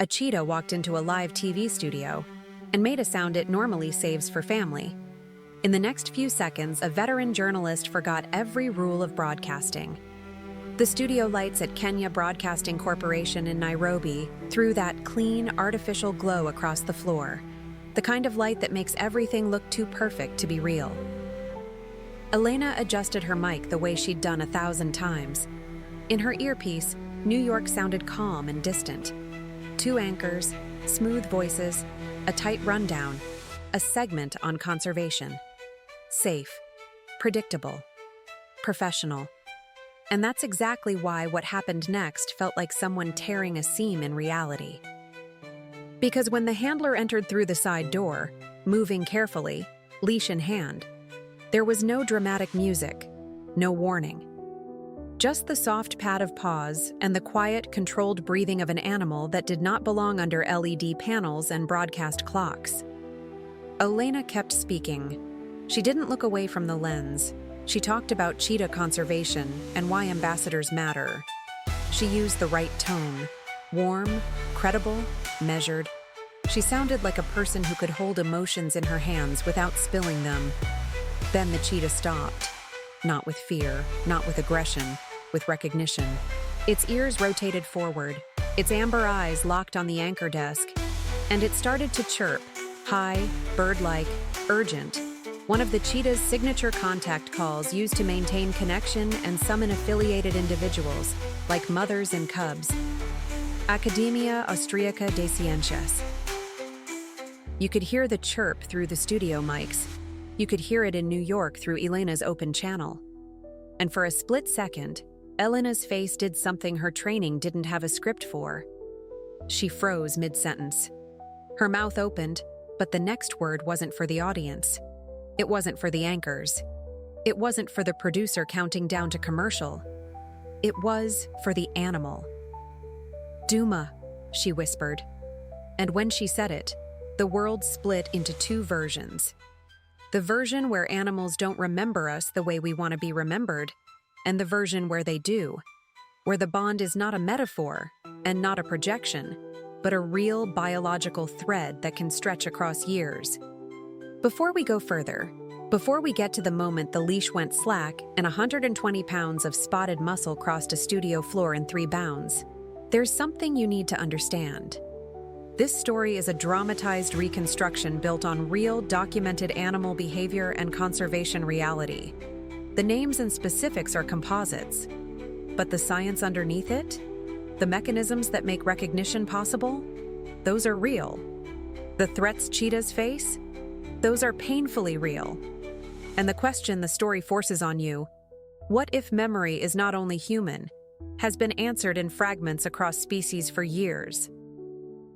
A cheetah walked into a live TV studio and made a sound it normally saves for family. In the next few seconds, a veteran journalist forgot every rule of broadcasting. The studio lights at Kenya Broadcasting Corporation in Nairobi threw that clean, artificial glow across the floor, the kind of light that makes everything look too perfect to be real. Elena adjusted her mic the way she'd done 1,000 times. In her earpiece, New York sounded calm and distant. 2 anchors, smooth voices, a tight rundown, a segment on conservation. Safe, predictable, professional. And that's exactly why what happened next felt like someone tearing a seam in reality. Because when the handler entered through the side door, moving carefully, leash in hand, there was no dramatic music, no warning. Just the soft pad of paws and the quiet, controlled breathing of an animal that did not belong under LED panels and broadcast clocks. Elena kept speaking. She didn't look away from the lens. She talked about cheetah conservation and why ambassadors matter. She used the right tone. Warm, credible, measured. She sounded like a person who could hold emotions in her hands without spilling them. Then the cheetah stopped. Not with fear, not with aggression, with recognition. Its ears rotated forward, its amber eyes locked on the anchor desk, and it started to chirp, high, bird-like, urgent. One of the cheetah's signature contact calls used to maintain connection and summon affiliated individuals, like mothers and cubs. Academia Austriaca de Ciencias. You could hear the chirp through the studio mics. You could hear it in New York through Elena's open channel. And for a split second, Elena's face did something her training didn't have a script for. She froze mid-sentence. Her mouth opened, but the next word wasn't for the audience. It wasn't for the anchors. It wasn't for the producer counting down to commercial. It was for the animal. Duma, she whispered. And when she said it, the world split into 2 versions. The version where animals don't remember us the way we want to be remembered, and the version where they do, where the bond is not a metaphor and not a projection, but a real biological thread that can stretch across years. Before we go further, before we get to the moment the leash went slack and 120 pounds of spotted muscle crossed a studio floor in 3 bounds, there's something you need to understand. This story is a dramatized reconstruction built on real, documented animal behavior and conservation reality. The names and specifics are composites, but the science underneath it, the mechanisms that make recognition possible, those are real. The threats cheetahs face, those are painfully real. And the question the story forces on you, what if memory is not only human, has been answered in fragments across species for years?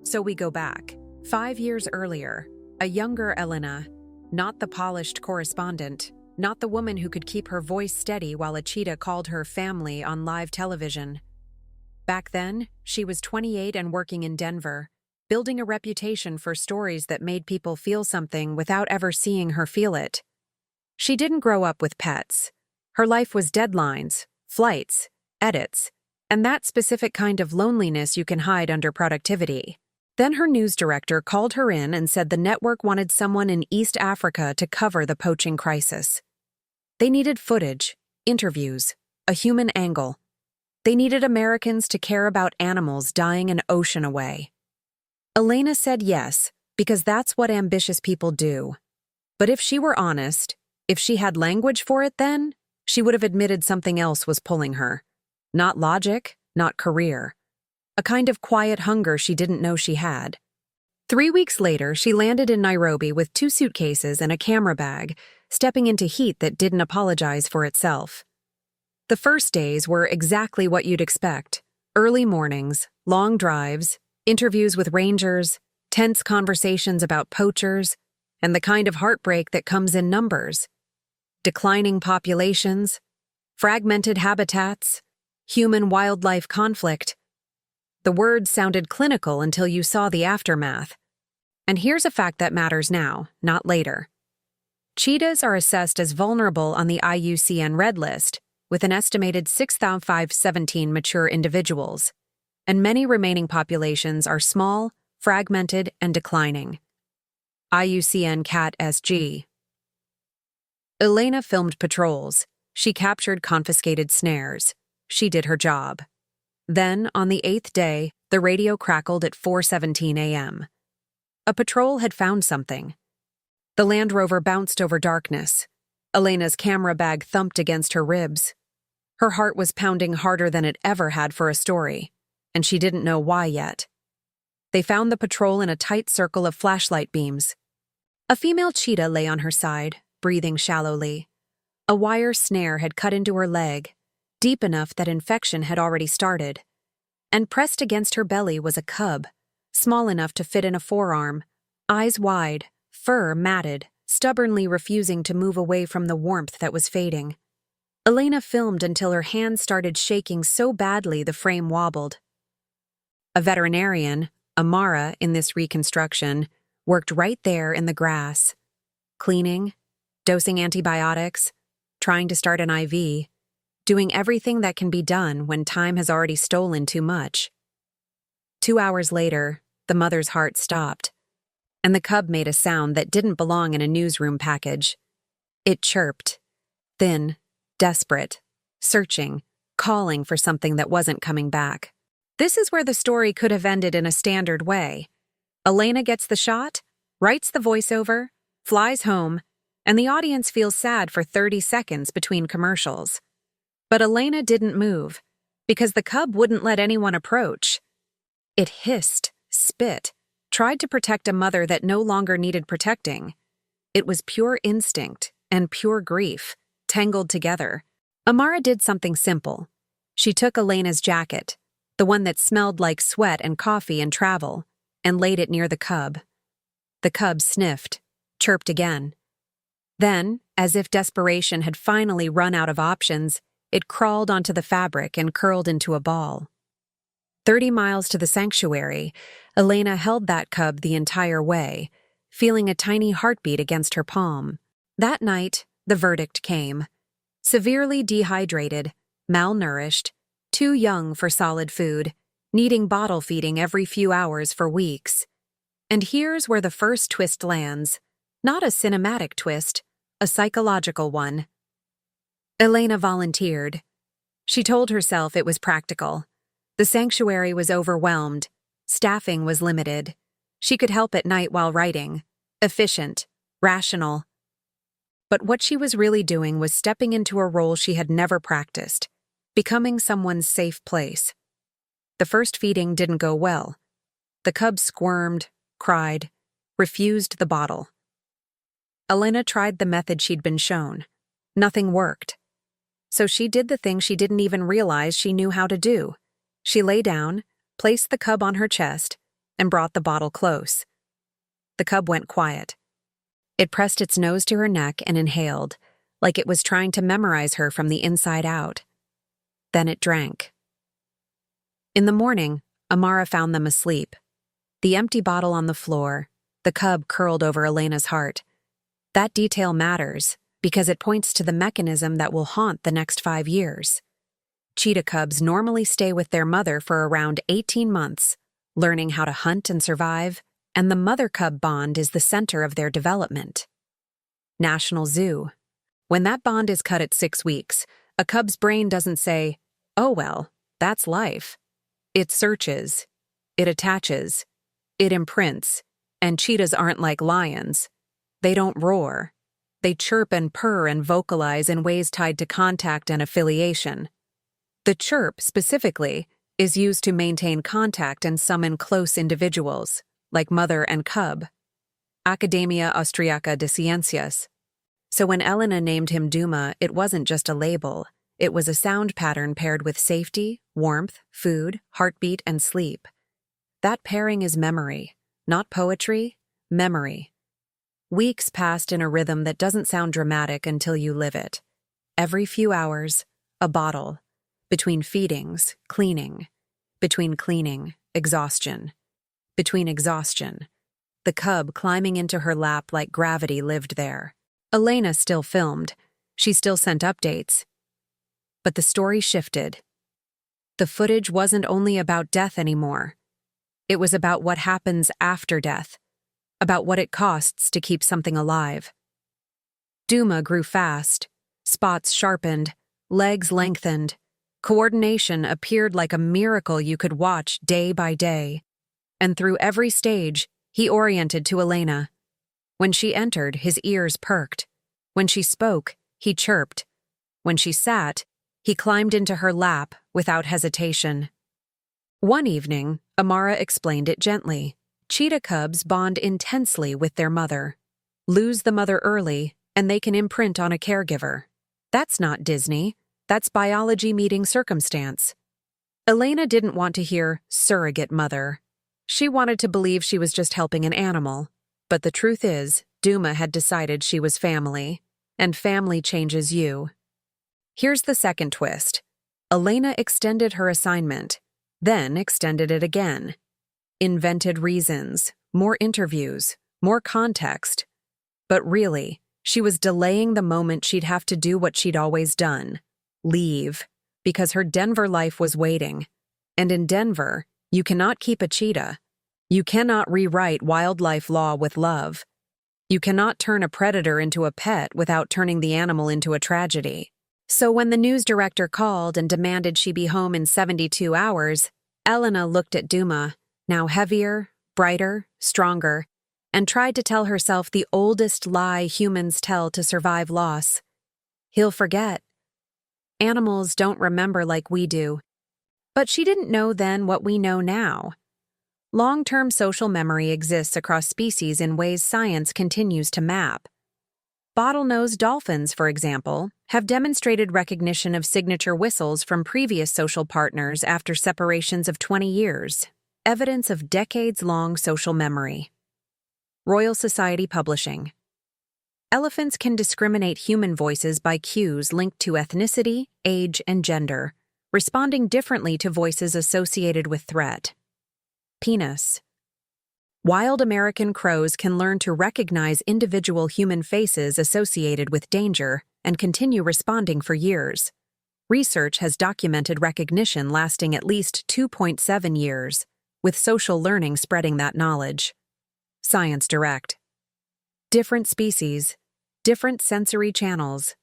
So we go back. 5 years earlier, a younger Elena, not the polished correspondent, not the woman who could keep her voice steady while a cheetah called her family on live television. Back then, she was 28 and working in Denver, building a reputation for stories that made people feel something without ever seeing her feel it. She didn't grow up with pets. Her life was deadlines, flights, edits, and that specific kind of loneliness you can hide under productivity. Then her news director called her in and said the network wanted someone in East Africa to cover the poaching crisis. They needed footage, interviews, a human angle. They needed Americans to care about animals dying an ocean away. Elena said yes, because that's what ambitious people do. But if she were honest, if she had language for it then, she would have admitted something else was pulling her. Not logic, not career. A kind of quiet hunger she didn't know she had. 3 weeks later, she landed in Nairobi with 2 suitcases and a camera bag, stepping into heat that didn't apologize for itself. The first days were exactly what you'd expect. Early mornings, long drives, interviews with rangers, tense conversations about poachers, and the kind of heartbreak that comes in numbers. Declining populations, fragmented habitats, human-wildlife conflict. The words sounded clinical until you saw the aftermath. And here's a fact that matters now, not later. Cheetahs are assessed as vulnerable on the IUCN Red List, with an estimated 6,517 mature individuals. and many remaining populations are small, fragmented, and declining. IUCN Cat SG. Elena filmed patrols. She captured confiscated snares. She did her job. Then, on the 8th day, the radio crackled at 4:17 a.m. A patrol had found something. The Land Rover bounced over darkness. Elena's camera bag thumped against her ribs. Her heart was pounding harder than it ever had for a story, and she didn't know why yet. They found the patrol in a tight circle of flashlight beams. A female cheetah lay on her side, breathing shallowly. A wire snare had cut into her leg, deep enough that infection had already started. And pressed against her belly was a cub, small enough to fit in a forearm, eyes wide, fur matted, stubbornly refusing to move away from the warmth that was fading. Elena filmed until her hands started shaking so badly the frame wobbled. A veterinarian, Amara in this reconstruction, worked right there in the grass, cleaning, dosing antibiotics, trying to start an IV, doing everything that can be done when time has already stolen too much. 2 hours later, the mother's heart stopped, and the cub made a sound that didn't belong in a newsroom package. It chirped, thin, desperate, searching, calling for something that wasn't coming back. This is where the story could have ended in a standard way. Elena gets the shot, writes the voiceover, flies home, and the audience feels sad for 30 seconds between commercials. But Elena didn't move, because the cub wouldn't let anyone approach. It hissed, spit, tried to protect a mother that no longer needed protecting. It was pure instinct and pure grief, tangled together. Amara did something simple. She took Elena's jacket, the one that smelled like sweat and coffee and travel, and laid it near the cub. The cub sniffed, chirped again. Then, as if desperation had finally run out of options, it crawled onto the fabric and curled into a ball. 30 miles to the sanctuary, Elena held that cub the entire way, feeling a tiny heartbeat against her palm. That night, the verdict came. Severely dehydrated, malnourished, too young for solid food, needing bottle feeding every few hours for weeks. And here's where the first twist lands. Not a cinematic twist, a psychological one. Elena volunteered. She told herself it was practical. The sanctuary was overwhelmed. Staffing was limited. She could help at night while writing. Efficient. Rational. But what she was really doing was stepping into a role she had never practiced, becoming someone's safe place. The first feeding didn't go well. The cub squirmed, cried, refused the bottle. Elena tried the method she'd been shown. Nothing worked. So she did the thing she didn't even realize she knew how to do. She lay down, placed the cub on her chest, and brought the bottle close. The cub went quiet. It pressed its nose to her neck and inhaled, like it was trying to memorize her from the inside out. Then it drank. In the morning, Amara found them asleep. The empty bottle on the floor, the cub curled over Elena's heart. That detail matters, because it points to the mechanism that will haunt the next 5 years. Cheetah cubs normally stay with their mother for around 18 months, learning how to hunt and survive, and the mother-cub bond is the center of their development. National Zoo. When that bond is cut at 6 weeks, a cub's brain doesn't say, "Oh well, that's life." It searches, it attaches, it imprints, and cheetahs aren't like lions. They don't roar. They chirp and purr and vocalize in ways tied to contact and affiliation. The chirp, specifically, is used to maintain contact and summon close individuals, like mother and cub. Academia Austriaca de Ciencias. So when Elena named him Duma, it wasn't just a label. It was a sound pattern paired with safety, warmth, food, heartbeat, and sleep. That pairing is memory, not poetry, memory. Weeks passed in a rhythm that doesn't sound dramatic until you live it. Every few hours, a bottle. Between feedings, cleaning. Between cleaning, exhaustion. Between exhaustion. The cub climbing into her lap like gravity lived there. Elena still filmed. She still sent updates. But the story shifted. The footage wasn't only about death anymore. It was about what happens after death, about what it costs to keep something alive. Duma grew fast, spots sharpened, legs lengthened. Coordination appeared like a miracle you could watch day by day. And through every stage, he oriented to Elena. When she entered, his ears perked. When she spoke, he chirped. When she sat, he climbed into her lap without hesitation. One evening, Amara explained it gently. Cheetah cubs bond intensely with their mother. Lose the mother early, and they can imprint on a caregiver. That's not Disney. That's biology meeting circumstance. Elena didn't want to hear surrogate mother. She wanted to believe she was just helping an animal. But the truth is, Duma had decided she was family, and family changes you. Here's the second twist. Elena extended her assignment, then extended it again. Invented reasons, more interviews, more context. But really, she was delaying the moment she'd have to do what she'd always done. Leave. Because her Denver life was waiting. And in Denver, you cannot keep a cheetah. You cannot rewrite wildlife law with love. You cannot turn a predator into a pet without turning the animal into a tragedy. So when the news director called and demanded she be home in 72 hours, Elena looked at Duma, now heavier, brighter, stronger, and tried to tell herself the oldest lie humans tell to survive loss. He'll forget. Animals don't remember like we do. But she didn't know then what we know now. Long-term social memory exists across species in ways science continues to map. Bottlenose dolphins, for example, have demonstrated recognition of signature whistles from previous social partners after separations of 20 years, evidence of decades-long social memory. Royal Society Publishing. Elephants can discriminate human voices by cues linked to ethnicity, age, and gender, responding differently to voices associated with threat. Penis. Wild American crows can learn to recognize individual human faces associated with danger and continue responding for years. Research has documented recognition lasting at least 2.7 years, with social learning spreading that knowledge. Science Direct. Different species, different sensory channels,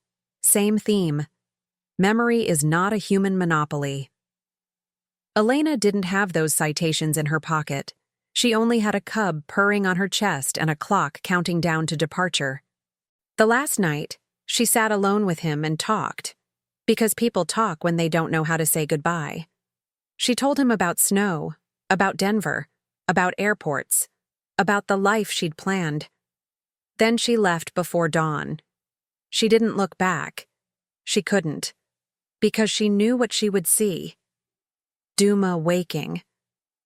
same theme. Memory is not a human monopoly. Elena didn't have those citations in her pocket. She only had a cub purring on her chest and a clock counting down to departure. The last night, she sat alone with him and talked, because people talk when they don't know how to say goodbye. She told him about snow, about Denver, about airports, about the life she'd planned. Then she left before dawn. She didn't look back. She couldn't, because she knew what she would see. Duma waking,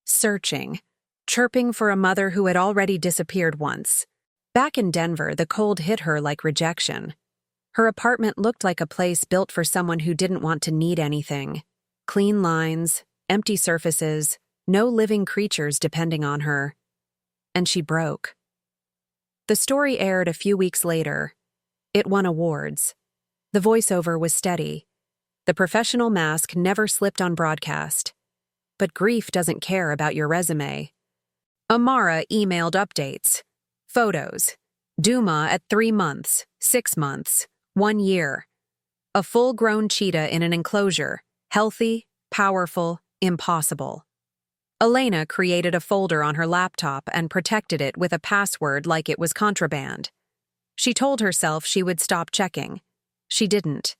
searching, chirping for a mother who had already disappeared once. Back in Denver, the cold hit her like rejection. Her apartment looked like a place built for someone who didn't want to need anything. Clean lines, empty surfaces, no living creatures depending on her. And she broke. The story aired a few weeks later. It won awards. The voiceover was steady. The professional mask never slipped on broadcast. But grief doesn't care about your resume. Amara emailed updates. Photos. Duma at 3 months, 6 months, 1 year. A full-grown cheetah in an enclosure. Healthy, powerful, impossible. Elena created a folder on her laptop and protected it with a password like it was contraband. She told herself she would stop checking. She didn't.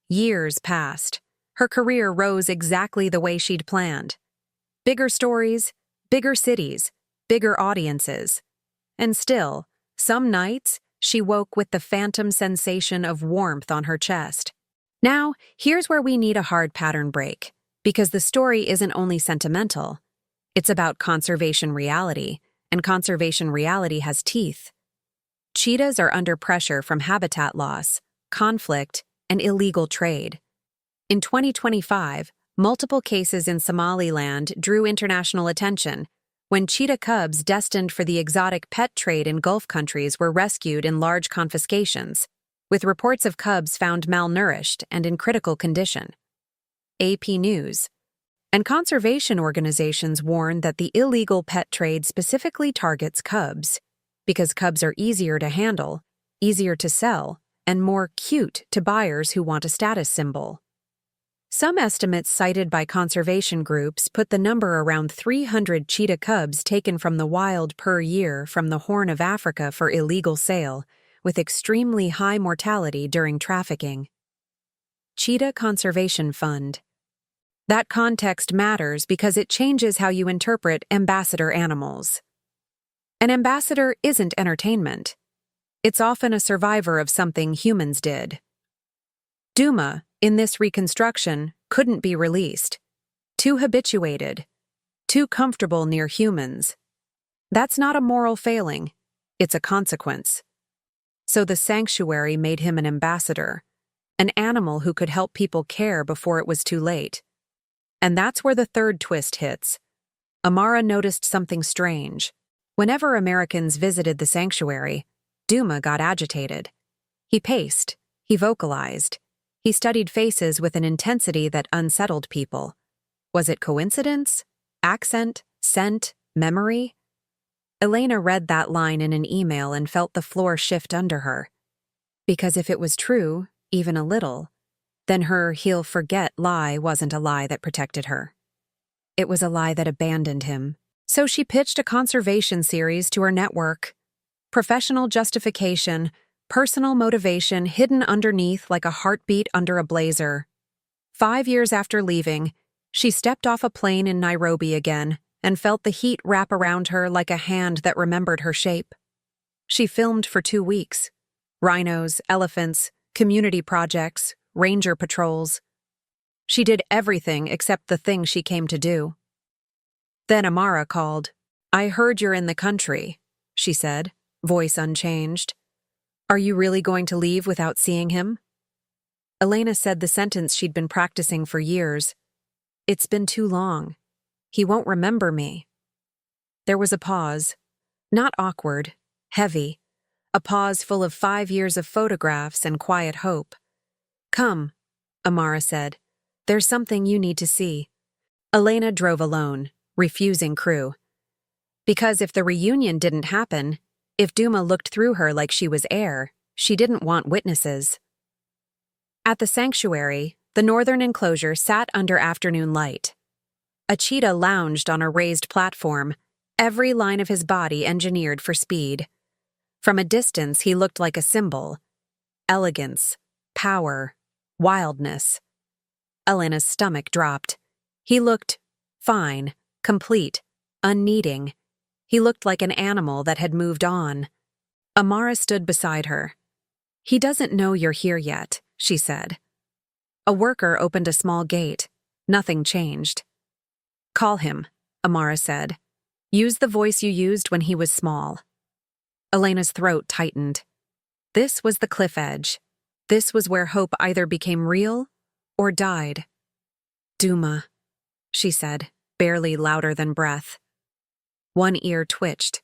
Years passed. Her career rose exactly the way she'd planned. Bigger stories, bigger cities, bigger audiences. And still, some nights, she woke with the phantom sensation of warmth on her chest. Now, here's where we need a hard pattern break, because the story isn't only sentimental. It's about conservation reality, and conservation reality has teeth. Cheetahs are under pressure from habitat loss, conflict, and illegal trade. In 2025, multiple cases in Somaliland drew international attention when cheetah cubs destined for the exotic pet trade in Gulf countries were rescued in large confiscations, with reports of cubs found malnourished and in critical condition. AP News. And conservation organizations warn that the illegal pet trade specifically targets cubs, because cubs are easier to handle, easier to sell, and more cute to buyers who want a status symbol. Some estimates cited by conservation groups put the number around 300 cheetah cubs taken from the wild per year from the Horn of Africa for illegal sale, with extremely high mortality during trafficking. Cheetah Conservation Fund. That context matters because it changes how you interpret ambassador animals. An ambassador isn't entertainment. It's often a survivor of something humans did. Duma, in this reconstruction, couldn't be released. Too habituated. Too comfortable near humans. That's not a moral failing. It's a consequence. So the sanctuary made him an ambassador, an animal who could help people care before it was too late. And that's where the third twist hits. Amara noticed something strange. Whenever Americans visited the sanctuary, Duma got agitated. He paced. He vocalized. He studied faces with an intensity that unsettled people. Was it coincidence? Accent? Scent? Memory? Elena read that line in an email and felt the floor shift under her. Because if it was true, even a little, then her he'll forget lie wasn't a lie that protected her. It was a lie that abandoned him. So she pitched a conservation series to her network. Professional justification, personal motivation hidden underneath like a heartbeat under a blazer. 5 years after leaving, she stepped off a plane in Nairobi again and felt the heat wrap around her like a hand that remembered her shape. She filmed for 2 weeks. Rhinos, elephants, community projects, ranger patrols. She did everything except the thing she came to do. Then Amara called. "I heard you're in the country," she said, voice unchanged. "Are you really going to leave without seeing him?" Elena said the sentence she'd been practicing for years. "It's been too long. He won't remember me." There was a pause. Not awkward, heavy. A pause full of 5 years of photographs and quiet hope. "Come," Amara said. "There's something you need to see." Elena drove alone, refusing crew. Because if the reunion didn't happen, if Duma looked through her like she was air, she didn't want witnesses. At the sanctuary, the northern enclosure sat under afternoon light. A cheetah lounged on a raised platform, every line of his body engineered for speed. From a distance, he looked like a symbol. Elegance, power, wildness. Elena's stomach dropped. He looked fine, complete, unneeding. He looked like an animal that had moved on. Amara stood beside her. "He doesn't know you're here yet," she said. A worker opened a small gate. Nothing changed. "Call him," Amara said. "Use the voice you used when he was small." Elena's throat tightened. This was the cliff edge. This was where hope either became real or died. "Duma," she said, barely louder than breath. One ear twitched.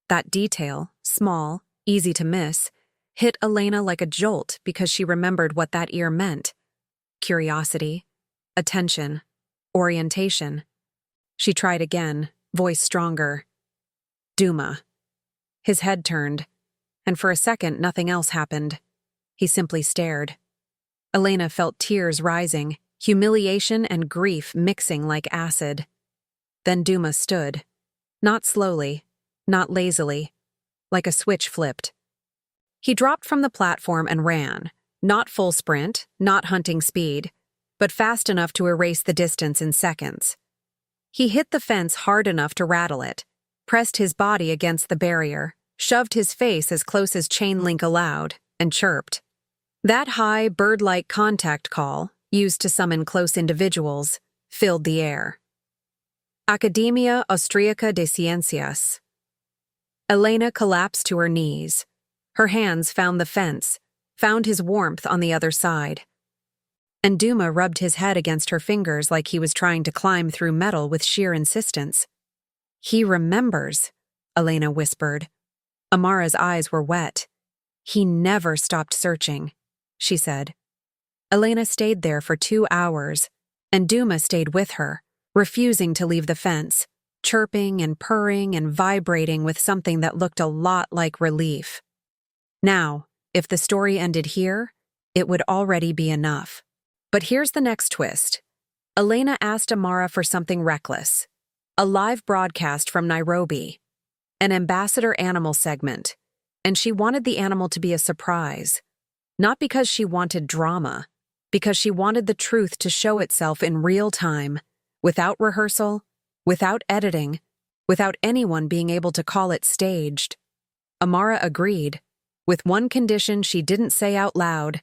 That detail, small, easy to miss, hit Elena like a jolt because she remembered what that ear meant. Curiosity, attention, orientation. She tried again, voice stronger. "Duma." His head turned, and for a second nothing else happened. He simply stared. Elena felt tears rising, humiliation and grief mixing like acid. Then Duma stood. Not slowly, not lazily, like a switch flipped. He dropped from the platform and ran, not full sprint, not hunting speed, but fast enough to erase the distance in seconds. He hit the fence hard enough to rattle it, pressed his body against the barrier, shoved his face as close as chain link allowed, and chirped. That high, bird-like contact call, used to summon close individuals, filled the air. Academia Austriaca de Ciencias. Elena collapsed to her knees. Her hands found the fence, found his warmth on the other side. And Duma rubbed his head against her fingers like he was trying to climb through metal with sheer insistence. "He remembers," Elena whispered. Amara's eyes were wet. "He never stopped searching," she said. Elena stayed there for 2 hours, and Duma stayed with her, refusing to leave the fence, chirping and purring and vibrating with something that looked a lot like relief. Now, if the story ended here, it would already be enough. But here's the next twist. Elena asked Amara for something reckless. A live broadcast from Nairobi. An ambassador animal segment. And she wanted the animal to be a surprise. Not because she wanted drama, because she wanted the truth to show itself in real time, without rehearsal, without editing, without anyone being able to call it staged. Amara agreed, with one condition she didn't say out loud.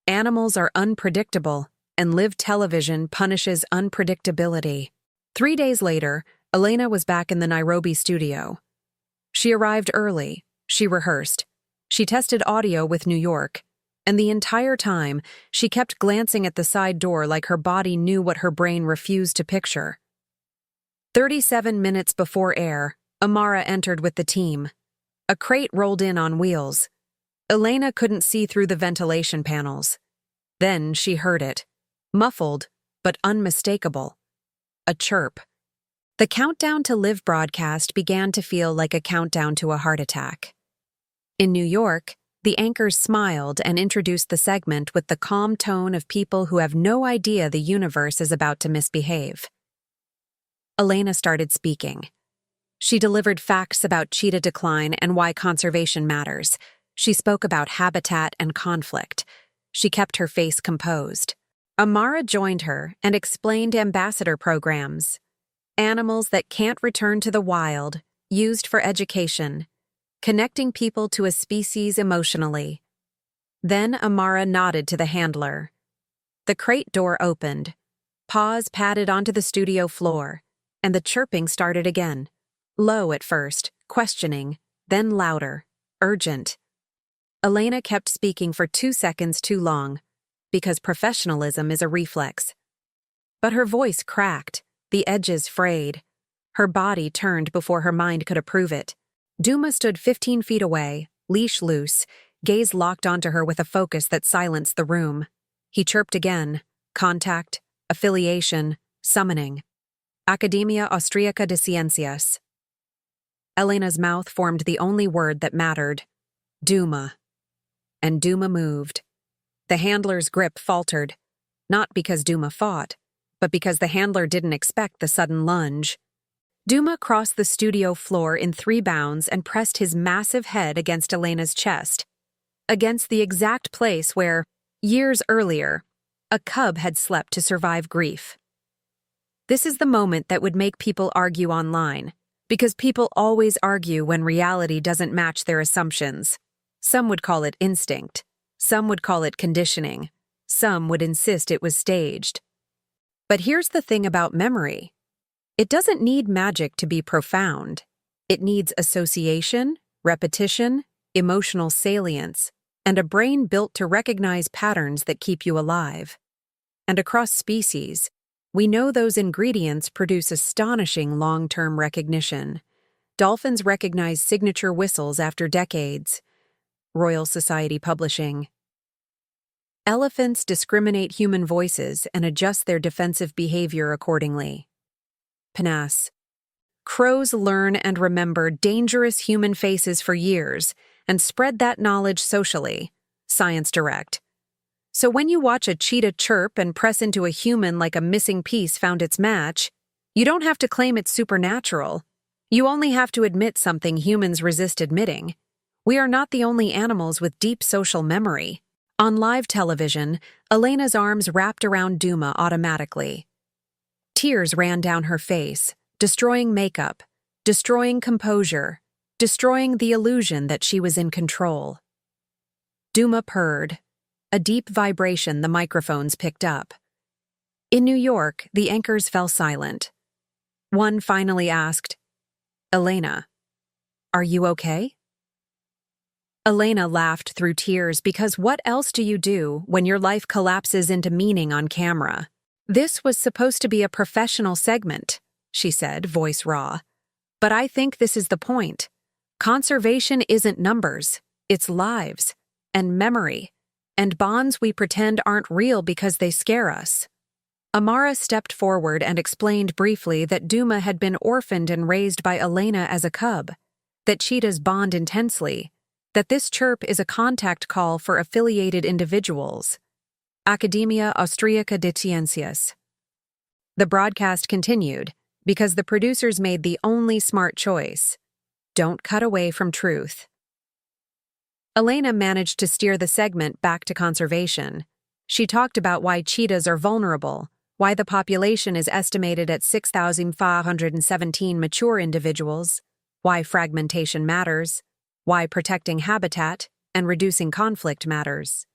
Animals are unpredictable, and live television punishes unpredictability. 3 days later, Elena was back in the Nairobi studio. She arrived early, she rehearsed, she tested audio with New York, and the entire time, she kept glancing at the side door like her body knew what her brain refused to picture. 37 minutes before air, Amara entered with the team. A crate rolled in on wheels. Elena couldn't see through the ventilation panels. Then she heard it. Muffled, but unmistakable. A chirp. The countdown to live broadcast began to feel like a countdown to a heart attack. In New York, the anchors smiled and introduced the segment with the calm tone of people who have no idea the universe is about to misbehave. Elena started speaking. She delivered facts about cheetah decline and why conservation matters. She spoke about habitat and conflict. She kept her face composed. Amara joined her and explained ambassador programs. Animals that can't return to the wild, used for education, connecting people to a species emotionally. Then Amara nodded to the handler. The crate door opened. Paws padded onto the studio floor, and the chirping started again. Low at first, questioning, then louder, urgent. Elena kept speaking for 2 seconds too long, because professionalism is a reflex. But her voice cracked, the edges frayed. Her body turned before her mind could approve it. Duma stood 15 feet away, leash loose, gaze locked onto her with a focus that silenced the room. He chirped again. Contact, affiliation, summoning. Academia Austriaca de Ciencias. Elena's mouth formed the only word that mattered. Duma. And Duma moved. The handler's grip faltered, not because Duma fought, but because the handler didn't expect the sudden lunge. Duma crossed the studio floor in 3 bounds and pressed his massive head against Elena's chest, against the exact place where, years earlier, a cub had slept to survive grief. This is the moment that would make people argue online, because people always argue when reality doesn't match their assumptions. Some would call it instinct. Some would call it conditioning. Some would insist it was staged. But here's the thing about memory. It doesn't need magic to be profound. It needs association, repetition, emotional salience, and a brain built to recognize patterns that keep you alive. And across species, we know those ingredients produce astonishing long-term recognition. Dolphins recognize signature whistles after decades. Royal Society Publishing. Elephants discriminate human voices and adjust their defensive behavior accordingly. PNAS. Crows learn and remember dangerous human faces for years and spread that knowledge socially. Science Direct. So when you watch a cheetah chirp and press into a human like a missing piece found its match, you don't have to claim it's supernatural. You only have to admit something humans resist admitting. We are not the only animals with deep social memory. On live television, Elena's arms wrapped around Duma automatically. Tears ran down her face, destroying makeup, destroying composure, destroying the illusion that she was in control. Duma purred, a deep vibration the microphones picked up. In New York, the anchors fell silent. One finally asked, "Elena, are you okay?" Elena laughed through tears because what else do you do when your life collapses into meaning on camera? "This was supposed to be a professional segment," she said, voice raw. "But I think this is the point. Conservation isn't numbers, it's lives, and memory, and bonds we pretend aren't real because they scare us." Amara stepped forward and explained briefly that Duma had been orphaned and raised by Elena as a cub, that cheetahs bond intensely, that this chirp is a contact call for affiliated individuals. Academia Austriaca de Ciencias. The broadcast continued, because the producers made the only smart choice. Don't cut away from truth. Elena managed to steer the segment back to conservation. She talked about why cheetahs are vulnerable, why the population is estimated at 6,517 mature individuals, why fragmentation matters, why protecting habitat and reducing conflict matters.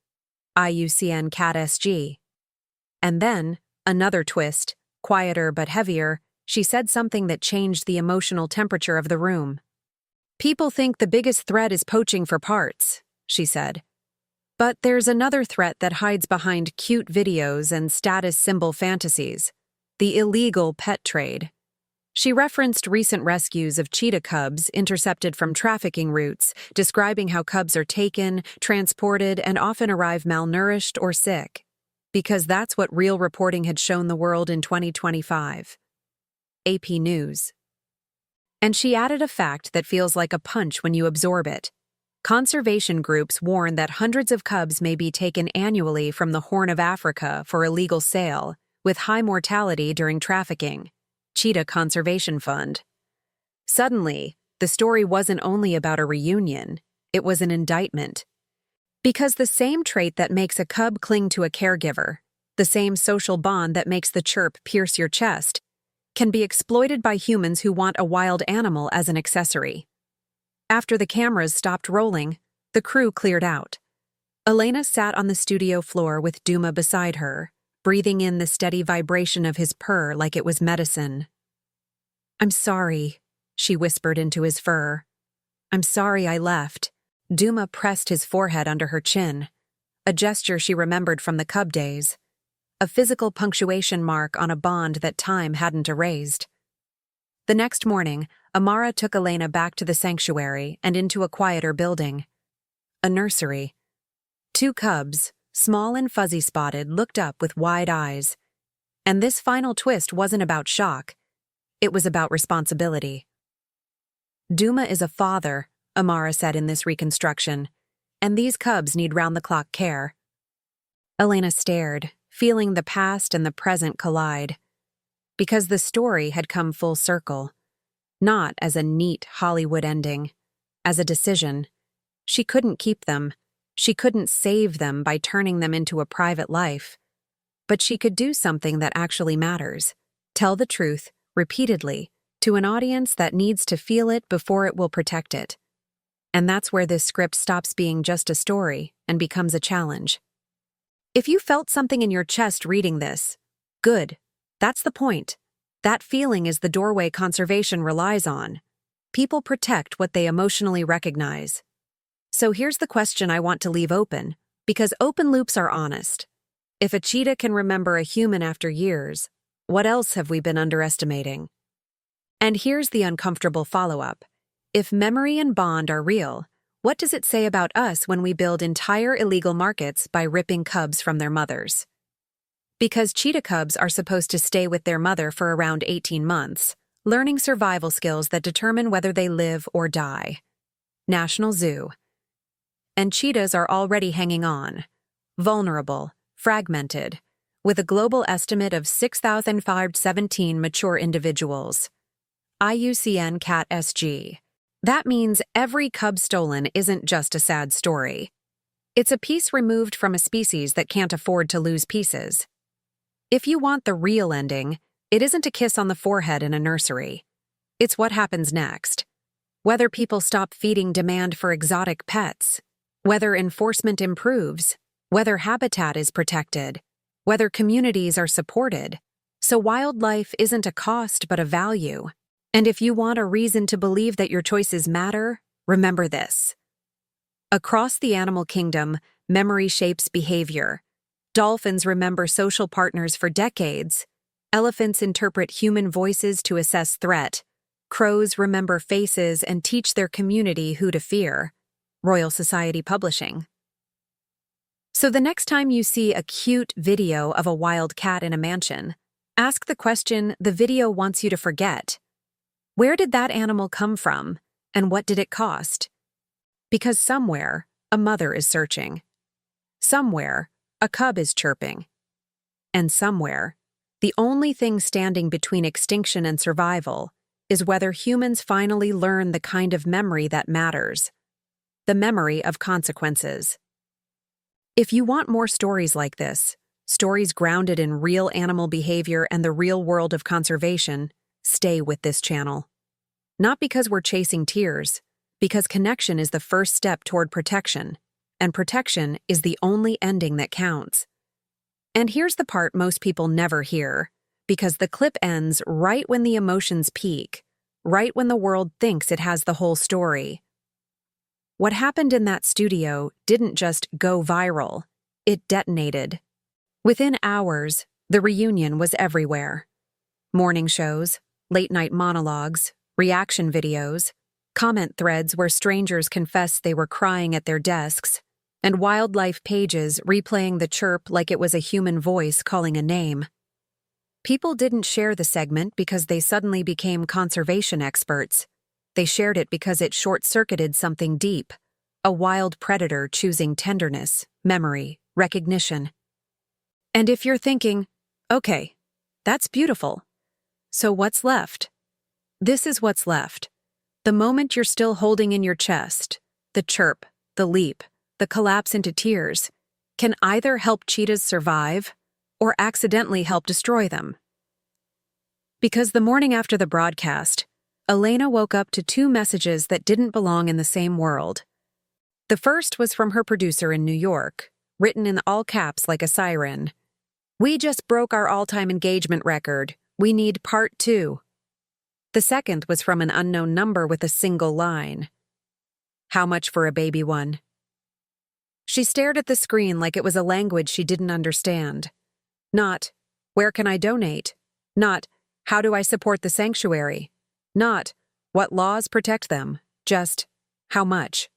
IUCN CAT SG. And then, another twist, quieter but heavier, she said something that changed the emotional temperature of the room. People think the biggest threat is poaching for parts, she said. But there's another threat that hides behind cute videos and status symbol fantasies, the illegal pet trade. She referenced recent rescues of cheetah cubs intercepted from trafficking routes, describing how cubs are taken, transported, and often arrive malnourished or sick, because that's what real reporting had shown the world in 2025. AP News. And she added a fact that feels like a punch when you absorb it. Conservation groups warn that hundreds of cubs may be taken annually from the Horn of Africa for illegal sale, with high mortality during trafficking. Cheetah Conservation Fund. Suddenly, the story wasn't only about a reunion, it was an indictment. Because the same trait that makes a cub cling to a caregiver, the same social bond that makes the chirp pierce your chest, can be exploited by humans who want a wild animal as an accessory. After the cameras stopped rolling, the crew cleared out. Elena sat on the studio floor with Duma beside her, breathing in the steady vibration of his purr like it was medicine. "I'm sorry," she whispered into his fur. "I'm sorry I left." Duma pressed his forehead under her chin, a gesture she remembered from the cub days, a physical punctuation mark on a bond that time hadn't erased. The next morning, Amara took Elena back to the sanctuary and into a quieter building. A nursery. Two cubs, small and fuzzy-spotted, looked up with wide eyes. And this final twist wasn't about shock. It was about responsibility. "Duma is a father," Amara said in this reconstruction, "and these cubs need round-the-clock care." Elena stared, feeling the past and the present collide. Because the story had come full circle. Not as a neat Hollywood ending, as a decision. She couldn't keep them. She couldn't save them by turning them into a private life. But she could do something that actually matters. Tell the truth, repeatedly, to an audience that needs to feel it before it will protect it. And that's where this script stops being just a story and becomes a challenge. If you felt something in your chest reading this, good. That's the point. That feeling is the doorway conservation relies on. People protect what they emotionally recognize. So here's the question I want to leave open, because open loops are honest. If a cheetah can remember a human after years, what else have we been underestimating? And here's the uncomfortable follow-up. If memory and bond are real, what does it say about us when we build entire illegal markets by ripping cubs from their mothers? Because cheetah cubs are supposed to stay with their mother for around 18 months, learning survival skills that determine whether they live or die. National Zoo. And cheetahs are already hanging on. Vulnerable, fragmented, with a global estimate of 6,517 mature individuals. IUCN CAT SG. That means every cub stolen isn't just a sad story. It's a piece removed from a species that can't afford to lose pieces. If you want the real ending, it isn't a kiss on the forehead in a nursery. It's what happens next. Whether people stop feeding demand for exotic pets, whether enforcement improves, whether habitat is protected, whether communities are supported. So wildlife isn't a cost but a value. And if you want a reason to believe that your choices matter, remember this. Across the animal kingdom, memory shapes behavior. Dolphins remember social partners for decades. Elephants interpret human voices to assess threat. Crows remember faces and teach their community who to fear. Royal Society Publishing. So the next time you see a cute video of a wild cat in a mansion, ask the question the video wants you to forget. Where did that animal come from, and what did it cost? Because somewhere, a mother is searching. Somewhere, a cub is chirping. And somewhere, the only thing standing between extinction and survival is whether humans finally learn the kind of memory that matters, the memory of consequences. If you want more stories like this, stories grounded in real animal behavior and the real world of conservation, stay with this channel. Not because we're chasing tears, because connection is the first step toward protection, and protection is the only ending that counts. And here's the part most people never hear, because the clip ends right when the emotions peak, right when the world thinks it has the whole story. What happened in that studio didn't just go viral, it detonated. Within hours, the reunion was everywhere. Morning shows, late-night monologues, reaction videos, comment threads where strangers confessed they were crying at their desks, and wildlife pages replaying the chirp like it was a human voice calling a name. People didn't share the segment because they suddenly became conservation experts. They shared it because it short-circuited something deep, a wild predator choosing tenderness, memory, recognition. And if you're thinking, okay, that's beautiful, so what's left? This is what's left. The moment you're still holding in your chest, the chirp, the leap, the collapse into tears, can either help cheetahs survive or accidentally help destroy them. Because the morning after the broadcast, Elena woke up to two messages that didn't belong in the same world. The first was from her producer in New York, written in all caps like a siren. "We just broke our all-time engagement record. We need part 2. The second was from an unknown number with a single line. "How much for a baby one?" She stared at the screen like it was a language she didn't understand. Not, "Where can I donate?" Not, "How do I support the sanctuary?" Not, "What laws protect them?" Just, "How much?"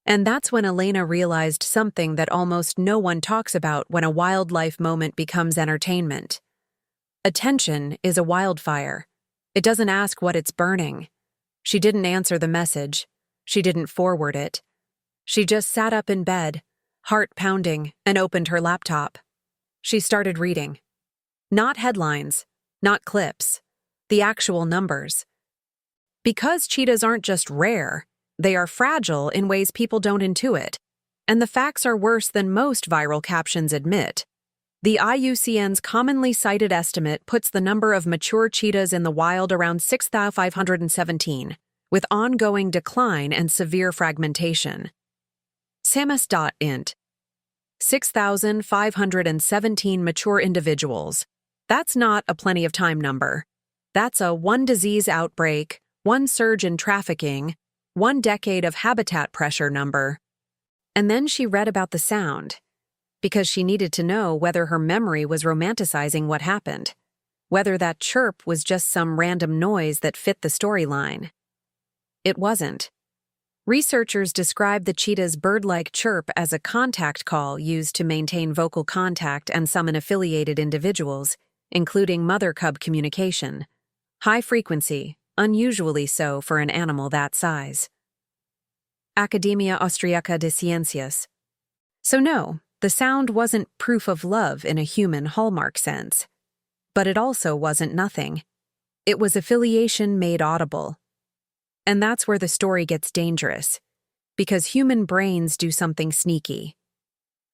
And that's when Elena realized something that almost no one talks about when a wildlife moment becomes entertainment. Attention is a wildfire. It doesn't ask what it's burning. She didn't answer the message. She didn't forward it. She just sat up in bed, heart pounding, and opened her laptop. She started reading. Not headlines, not clips, the actual numbers. Because cheetahs aren't just rare, they are fragile in ways people don't intuit, and the facts are worse than most viral captions admit. The IUCN's commonly cited estimate puts the number of mature cheetahs in the wild around 6,517, with ongoing decline and severe fragmentation. SAMUS.int. 6,517 mature individuals. That's not a plenty of time number. That's a one disease outbreak, one surge in trafficking, 1 decade of habitat pressure number. And then she read about the sound, because she needed to know whether her memory was romanticizing what happened, whether that chirp was just some random noise that fit the storyline. It wasn't. Researchers described the cheetah's bird-like chirp as a contact call used to maintain vocal contact and summon affiliated individuals, including mother-cub communication. High frequency, unusually so for an animal that size. Academia Austriaca de Ciencias. So no, the sound wasn't proof of love in a human hallmark sense. But it also wasn't nothing. It was affiliation made audible. And that's where the story gets dangerous, because human brains do something sneaky.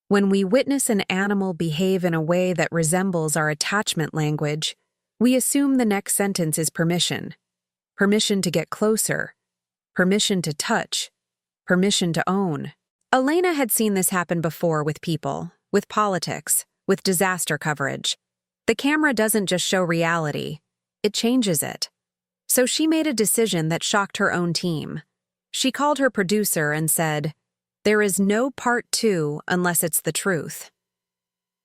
When we witness an animal behave in a way that resembles our attachment language, we assume the next sentence is permission. Permission to get closer. Permission to touch. Permission to own. Elena had seen this happen before with people, with politics, with disaster coverage. The camera doesn't just show reality, it changes it. So she made a decision that shocked her own team. She called her producer and said, "There is no part 2 unless it's the truth."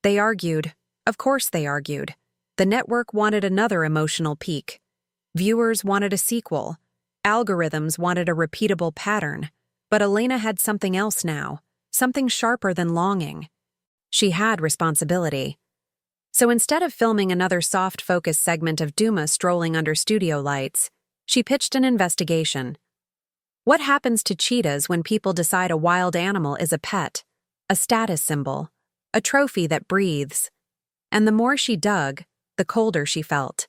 They argued. Of course they argued. The network wanted another emotional peak. Viewers wanted a sequel. Algorithms wanted a repeatable pattern. But Elena had something else now, something sharper than longing. She had responsibility. So instead of filming another soft-focus segment of Duma strolling under studio lights, she pitched an investigation. What happens to cheetahs when people decide a wild animal is a pet, a status symbol, a trophy that breathes? And the more she dug, the colder she felt.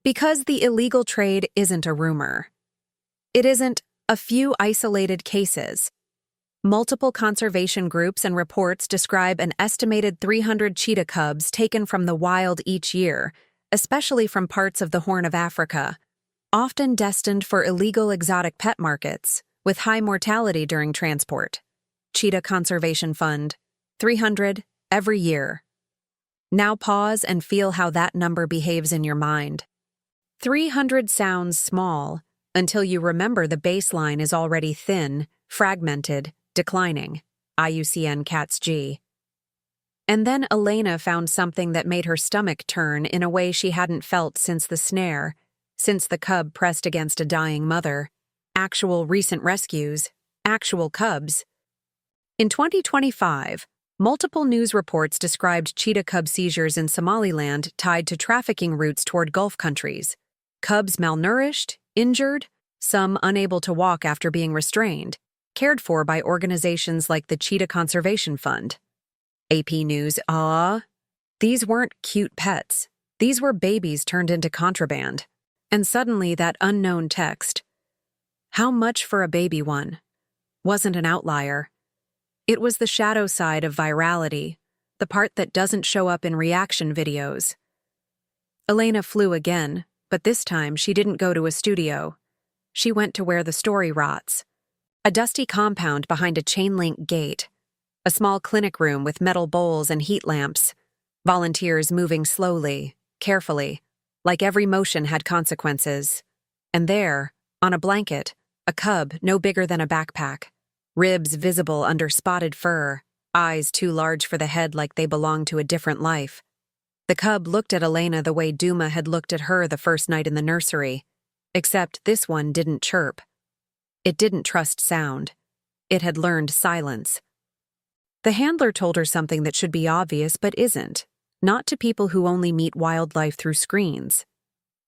Because the illegal trade isn't a rumor. It isn't a few isolated cases. Multiple conservation groups and reports describe an estimated 300 cheetah cubs taken from the wild each year, especially from parts of the Horn of Africa, often destined for illegal exotic pet markets, with high mortality during transport. Cheetah Conservation Fund, 300 every year. Now pause and feel how that number behaves in your mind. 300 sounds small until you remember the baseline is already thin, fragmented, declining. IUCN CATS G. And then Elena found something that made her stomach turn in a way she hadn't felt since the snare, since the cub pressed against a dying mother. Actual recent rescues, actual cubs. In 2025, multiple news reports described cheetah cub seizures in Somaliland tied to trafficking routes toward Gulf countries. Cubs malnourished, injured, some unable to walk after being restrained, cared for by organizations like the Cheetah Conservation Fund. AP News, these weren't cute pets. These were babies turned into contraband. And suddenly that unknown text, "How much for a baby one?" wasn't an outlier. It was the shadow side of virality, the part that doesn't show up in reaction videos. Elena flew again, but this time she didn't go to a studio. She went to where the story rots. A dusty compound behind a chain-link gate. A small clinic room with metal bowls and heat lamps. Volunteers moving slowly, carefully, like every motion had consequences. And there, on a blanket, a cub no bigger than a backpack. Ribs visible under spotted fur, eyes too large for the head like they belonged to a different life. The cub looked at Elena the way Duma had looked at her the first night in the nursery, except this one didn't chirp. It didn't trust sound. It had learned silence. The handler told her something that should be obvious but isn't, not to people who only meet wildlife through screens.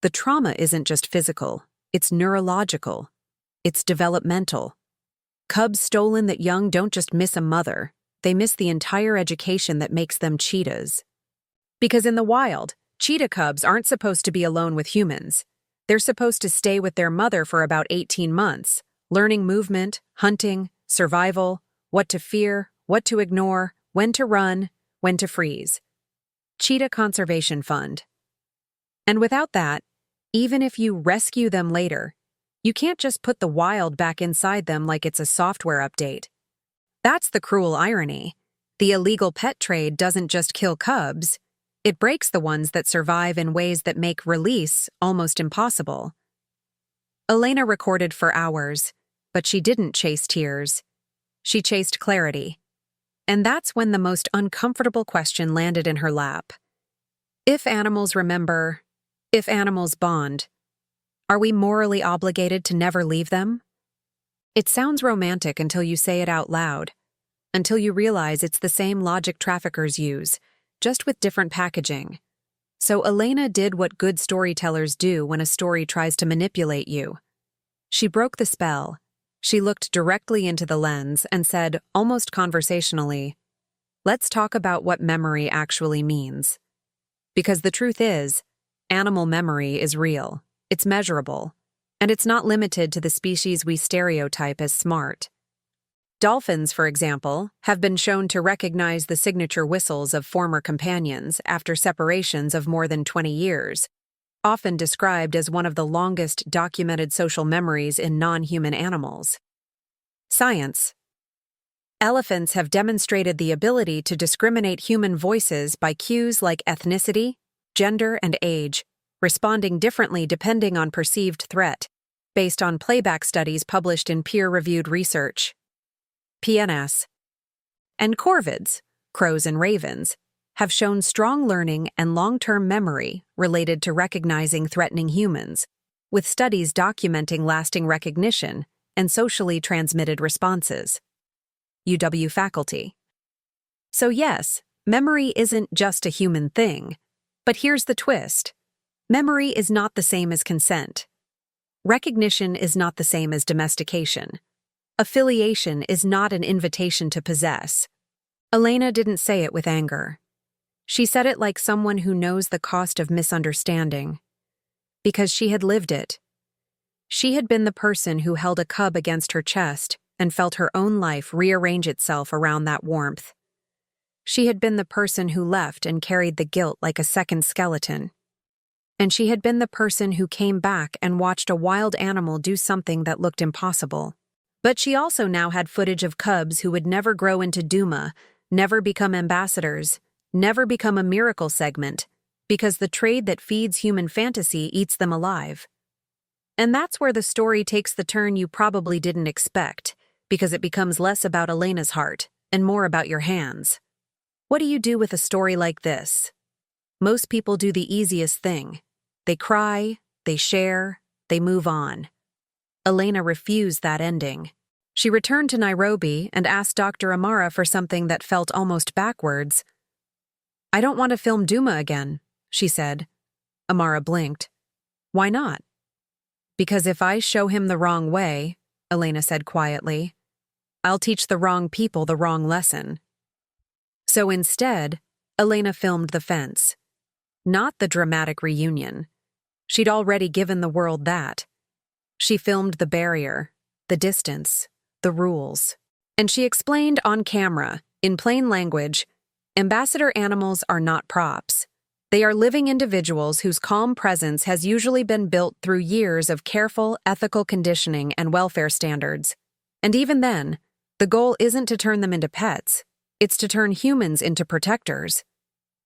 The trauma isn't just physical, it's neurological. It's developmental. Cubs stolen that young don't just miss a mother, they miss the entire education that makes them cheetahs. Because in the wild, cheetah cubs aren't supposed to be alone with humans. They're supposed to stay with their mother for about 18 months, learning movement, hunting, survival, what to fear, what to ignore, when to run, when to freeze. Cheetah Conservation Fund. And without that, even if you rescue them later, you can't just put the wild back inside them like it's a software update. That's the cruel irony. The illegal pet trade doesn't just kill cubs, it breaks the ones that survive in ways that make release almost impossible. Elena recorded for hours, but she didn't chase tears. She chased clarity. And that's when the most uncomfortable question landed in her lap. If animals remember, if animals bond, are we morally obligated to never leave them? It sounds romantic until you say it out loud, until you realize it's the same logic traffickers use, just with different packaging. So Elena did what good storytellers do when a story tries to manipulate you. She broke the spell. She looked directly into the lens and said, almost conversationally, "Let's talk about what memory actually means." Because the truth is, animal memory is real, it's measurable, and it's not limited to the species we stereotype as smart. Dolphins, for example, have been shown to recognize the signature whistles of former companions after separations of more than 20 years, often described as one of the longest documented social memories in non-human animals. Science. Elephants have demonstrated the ability to discriminate human voices by cues like ethnicity, gender, and age, responding differently depending on perceived threat, based on playback studies published in peer-reviewed research. PNS. And corvids, crows and ravens, have shown strong learning and long-term memory related to recognizing threatening humans, with studies documenting lasting recognition and socially transmitted responses. UW faculty. So yes, memory isn't just a human thing. But here's the twist. Memory is not the same as consent. Recognition is not the same as domestication. Affiliation is not an invitation to possess. Elena didn't say it with anger. She said it like someone who knows the cost of misunderstanding. Because she had lived it. She had been the person who held a cub against her chest and felt her own life rearrange itself around that warmth. She had been the person who left and carried the guilt like a second skeleton. And she had been the person who came back and watched a wild animal do something that looked impossible. But she also now had footage of cubs who would never grow into Duma, never become ambassadors, never become a miracle segment, because the trade that feeds human fantasy eats them alive. And that's where the story takes the turn you probably didn't expect, because it becomes less about Elena's heart and more about your hands. What do you do with a story like this? Most people do the easiest thing. They cry, they share, they move on. Elena refused that ending. She returned to Nairobi and asked Dr. Amara for something that felt almost backwards. "I don't want to film Duma again," she said. Amara blinked. "Why not?" "Because if I show him the wrong way," Elena said quietly, "I'll teach the wrong people the wrong lesson." So instead, Elena filmed the fence. Not the dramatic reunion. She'd already given the world that. She filmed the barrier, the distance, the rules. And she explained on camera, in plain language, ambassador animals are not props. They are living individuals whose calm presence has usually been built through years of careful, ethical conditioning and welfare standards. And even then, the goal isn't to turn them into pets. It's to turn humans into protectors.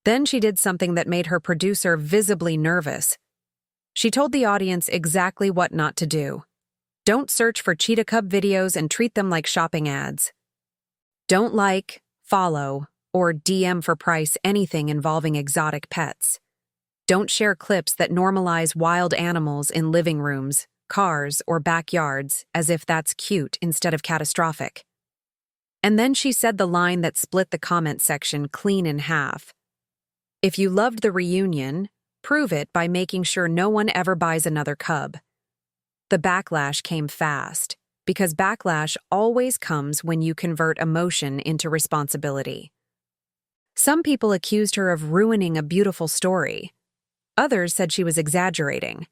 Then she did something that made her producer visibly nervous. She told the audience exactly what not to do. Don't search for cheetah cub videos and treat them like shopping ads. Don't like, follow, or DM for price anything involving exotic pets. Don't share clips that normalize wild animals in living rooms, cars, or backyards as if that's cute instead of catastrophic. And then she said the line that split the comment section clean in half. If you loved the reunion, prove it by making sure no one ever buys another cub. The backlash came fast, because backlash always comes when you convert emotion into responsibility. Some people accused her of ruining a beautiful story. Others said she was exaggerating.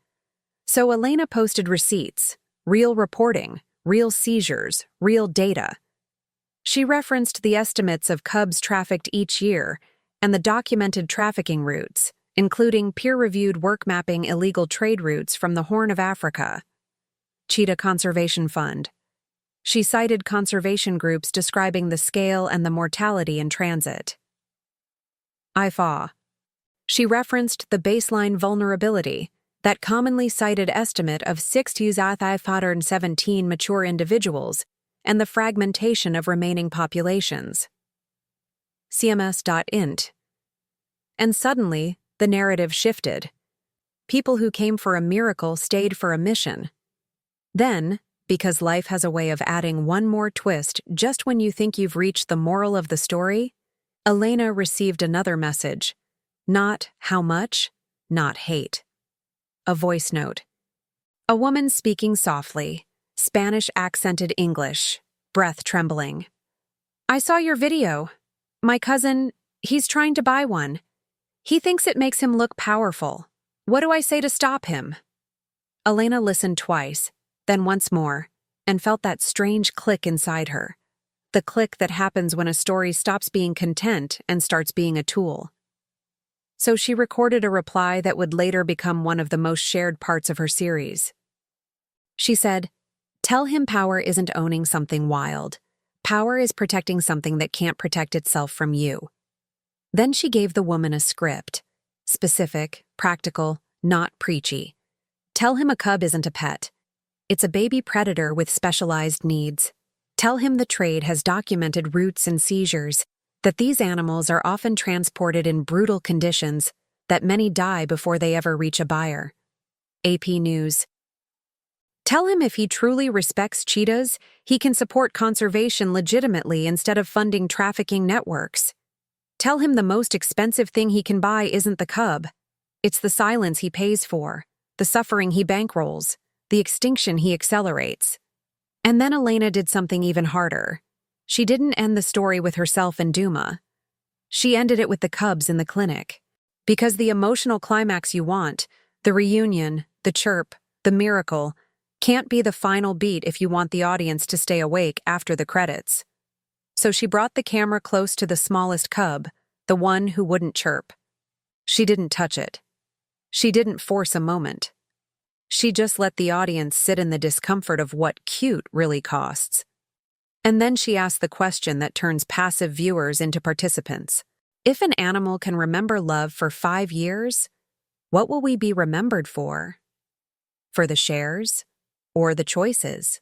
So Elena posted receipts, real reporting, real seizures, real data. She referenced the estimates of cubs trafficked each year and the documented trafficking routes, including peer-reviewed work mapping illegal trade routes from the Horn of Africa. Cheetah Conservation Fund. She cited conservation groups describing the scale and the mortality in transit. IFAW. She referenced the baseline vulnerability, that commonly cited estimate of 6,517 mature individuals, and the fragmentation of remaining populations. CMS.int. And suddenly, the narrative shifted. People who came for a miracle stayed for a mission. Then, because life has a way of adding one more twist just when you think you've reached the moral of the story, Elena received another message. Not how much, not hate. A voice note. A woman speaking softly, Spanish-accented English, breath trembling. "I saw your video. My cousin, he's trying to buy one. He thinks it makes him look powerful. What do I say to stop him?" Elena listened twice, then once more, and felt that strange click inside her. The click that happens when a story stops being content and starts being a tool. So she recorded a reply that would later become one of the most shared parts of her series. She said, "Tell him power isn't owning something wild. Power is protecting something that can't protect itself from you." Then she gave the woman a script. Specific, practical, not preachy. Tell him a cub isn't a pet. It's a baby predator with specialized needs. Tell him the trade has documented routes and seizures, that these animals are often transported in brutal conditions, that many die before they ever reach a buyer. AP News. Tell him if he truly respects cheetahs, he can support conservation legitimately instead of funding trafficking networks. Tell him the most expensive thing he can buy isn't the cub. It's the silence he pays for, the suffering he bankrolls, the extinction he accelerates. And then Elena did something even harder. She didn't end the story with herself and Duma. She ended it with the cubs in the clinic. Because the emotional climax you want, the reunion, the chirp, the miracle, can't be the final beat if you want the audience to stay awake after the credits. So she brought the camera close to the smallest cub, the one who wouldn't chirp. She didn't touch it. She didn't force a moment. She just let the audience sit in the discomfort of what cute really costs. And then she asked the question that turns passive viewers into participants. If an animal can remember love for 5 years, what will we be remembered for? For the shares? Or the choices?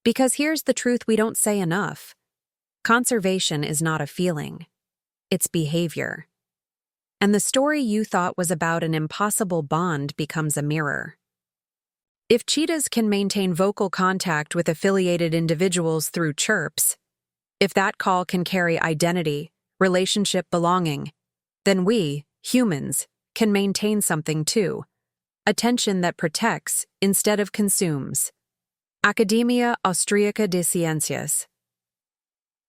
Because here's the truth we don't say enough. Conservation is not a feeling. It's behavior. And the story you thought was about an impossible bond becomes a mirror. If cheetahs can maintain vocal contact with affiliated individuals through chirps, if that call can carry identity, relationship belonging, then we, humans, can maintain something too. Attention that protects instead of consumes. Academia Austriaca de Ciencias.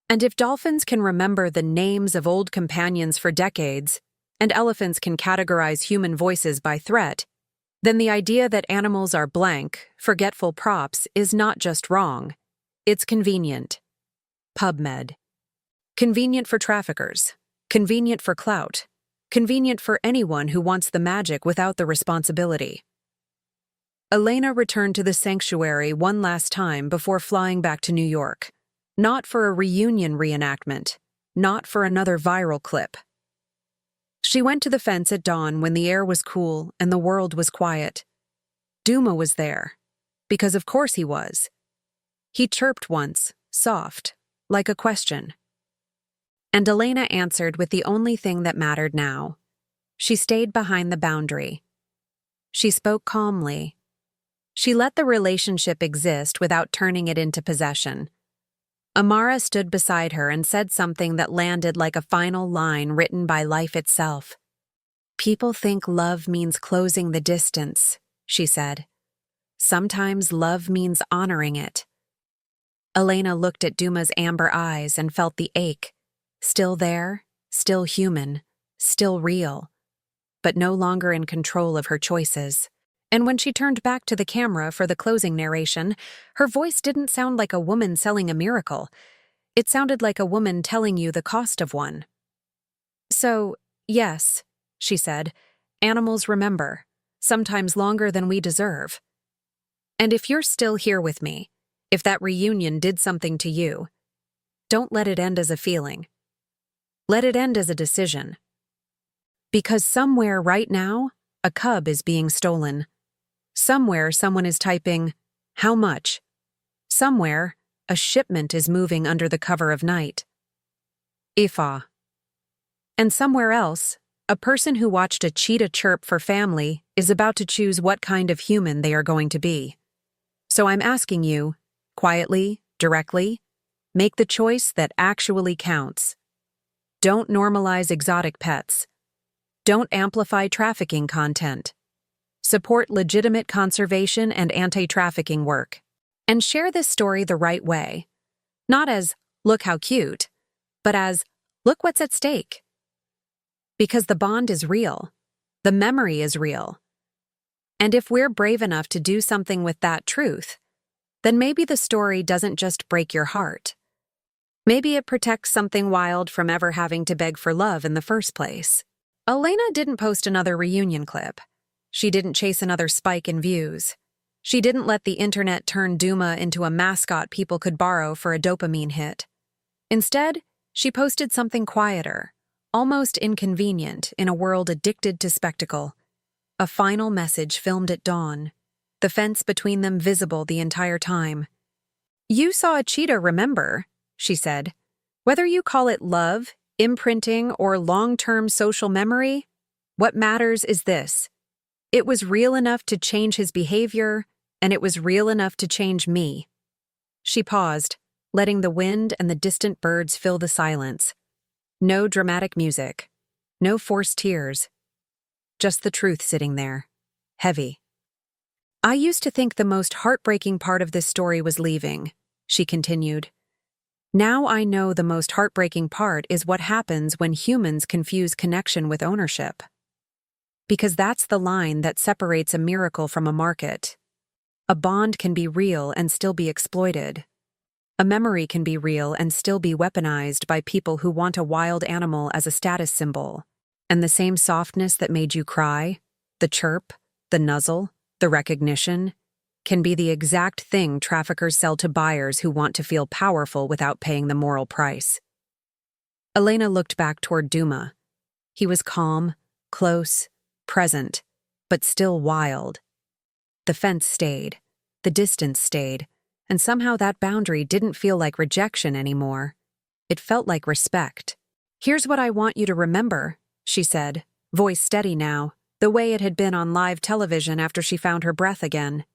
And if dolphins can remember the names of old companions for decades, and elephants can categorize human voices by threat, then the idea that animals are blank, forgetful props is not just wrong. It's convenient. PubMed. Convenient for traffickers. Convenient for clout. Convenient for anyone who wants the magic without the responsibility. Elena returned to the sanctuary one last time before flying back to New York. Not for a reunion reenactment. Not for another viral clip. She went to the fence at dawn when the air was cool and the world was quiet. Duma was there. Because of course he was. He chirped once, soft, like a question. And Elena answered with the only thing that mattered now. She stayed behind the boundary. She spoke calmly. She let the relationship exist without turning it into possession. Amara stood beside her and said something that landed like a final line written by life itself. People think love means closing the distance, she said. Sometimes love means honoring it. Elena looked at Duma's amber eyes and felt the ache. Still there, still human, still real, but no longer in control of her choices. And when she turned back to the camera for the closing narration, her voice didn't sound like a woman selling a miracle. It sounded like a woman telling you the cost of one. So, yes, she said, animals remember, sometimes longer than we deserve. And if you're still here with me, if that reunion did something to you, don't let it end as a feeling. Let it end as a decision. Because somewhere right now, a cub is being stolen. Somewhere someone is typing, "How much?" Somewhere, a shipment is moving under the cover of night. Ifa. And somewhere else, a person who watched a cheetah chirp for family is about to choose what kind of human they are going to be. So I'm asking you, quietly, directly, make the choice that actually counts. Don't normalize exotic pets. Don't amplify trafficking content. Support legitimate conservation and anti-trafficking work. And share this story the right way. Not as, look how cute, but as, look what's at stake. Because the bond is real. The memory is real. And if we're brave enough to do something with that truth, then maybe the story doesn't just break your heart. Maybe it protects something wild from ever having to beg for love in the first place. Elena didn't post another reunion clip. She didn't chase another spike in views. She didn't let the internet turn Duma into a mascot people could borrow for a dopamine hit. Instead, she posted something quieter, almost inconvenient in a world addicted to spectacle. A final message filmed at dawn, the fence between them visible the entire time. You saw a cheetah, remember, she said. Whether you call it love, imprinting, or long-term social memory, what matters is this. It was real enough to change his behavior, and it was real enough to change me. She paused, letting the wind and the distant birds fill the silence. No dramatic music, no forced tears, just the truth sitting there, heavy. I used to think the most heartbreaking part of this story was leaving, she continued. Now I know the most heartbreaking part is what happens when humans confuse connection with ownership. Because that's the line that separates a miracle from a market. A bond can be real and still be exploited. A memory can be real and still be weaponized by people who want a wild animal as a status symbol. And the same softness that made you cry, the chirp, the nuzzle, the recognition, can be the exact thing traffickers sell to buyers who want to feel powerful without paying the moral price. Elena looked back toward Duma. He was calm, close, present, but still wild. The fence stayed, the distance stayed, and somehow that boundary didn't feel like rejection anymore. It felt like respect. "Here's what I want you to remember," she said, voice steady now, the way it had been on live television after she found her breath again.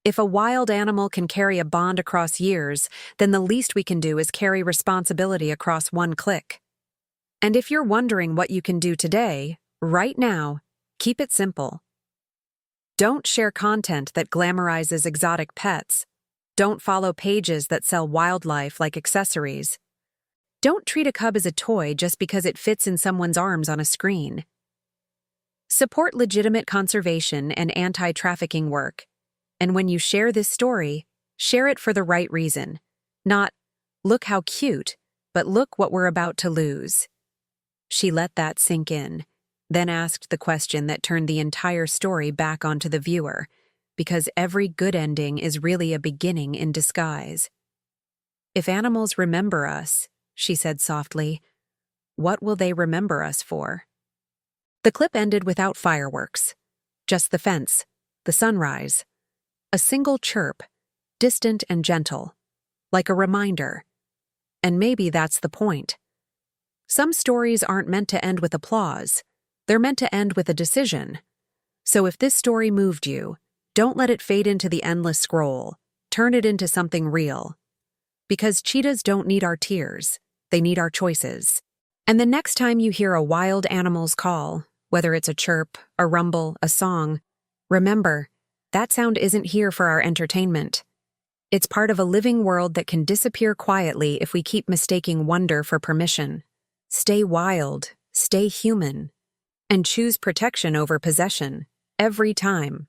"If a wild animal can carry a bond across years, then the least we can do is carry responsibility across one click. And if you're wondering what you can do today, right now, keep it simple. Don't share content that glamorizes exotic pets. Don't follow pages that sell wildlife like accessories. Don't treat a cub as a toy just because it fits in someone's arms on a screen. Support legitimate conservation and anti-trafficking work. And when you share this story, share it for the right reason. Not, look how cute, but look what we're about to lose." She let that sink in, then asked the question that turned the entire story back onto the viewer, because every good ending is really a beginning in disguise. "If animals remember us," she said softly, "what will they remember us for?" The clip ended without fireworks. Just the fence, the sunrise. A single chirp, distant and gentle, like a reminder. And maybe that's the point. Some stories aren't meant to end with applause. They're meant to end with a decision. So if this story moved you, don't let it fade into the endless scroll. Turn it into something real. Because cheetahs don't need our tears. They need our choices. And the next time you hear a wild animal's call, whether it's a chirp, a rumble, a song, remember, that sound isn't here for our entertainment. It's part of a living world that can disappear quietly if we keep mistaking wonder for permission. Stay wild, stay human, and choose protection over possession, every time.